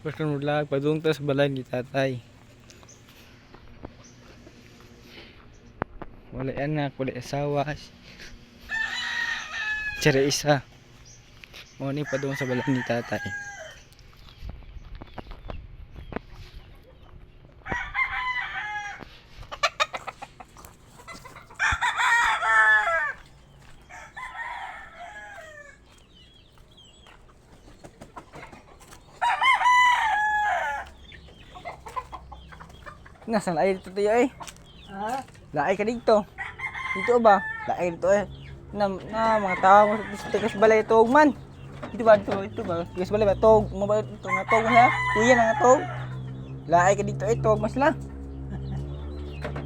Basta vlog padung tas balay ni tatay. Wala anak, wala asawa. Tsara isa. Mo ni padung sa balay ni tatay. Nasaan ay dito tayo eh? Ha? Laay ka dito. Dito ba? Laay dito eh. Mga tao mo sa tigas balay tog man. Dito ba? Dito ba? Tigas balay ba? Tog. Mabait ito nga tog na. Kuya na nga tog. Laay ka dito eh. Tog mas la.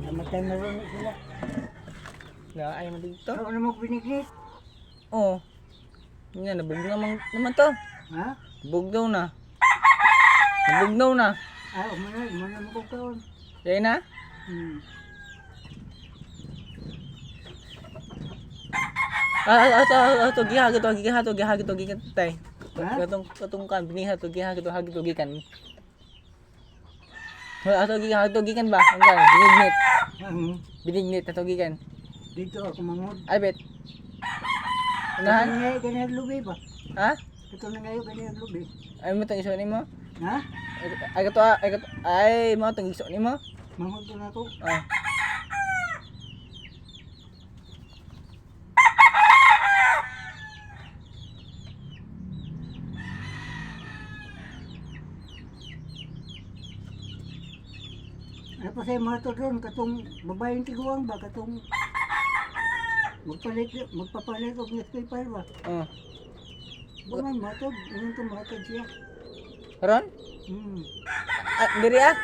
Namatay na rin sila. Laay mo dito. Ano mo binignit? Oo. Yan, nabugnaw naman to. Ha? Bugnaw na. Nabugnaw na. Umana mo kong kaon. Yan na. Hmm. Gihagito gikan tay. Ha? Katong kan biniha to gihagito gikan. Ato gikan ba? Ang kan binignit. Binignit ato gikan. Dito ako mangod. Ay bet. Ito Unahan? na ngayon ganyan lubi ba? Ha? Ito na ngayon ganyan lubi. Ay mo tong iso nimo? Ha? Ay mo tong iso nimo? Mangod na ako. Ah. Ano pa sa'yo mga to doon? Katong babaeng tiguang ba? Katong magpapalit og newspaper ba? Oh. Bungan matod. Anong tumatod siya? Karon? Hmm. Diri ah.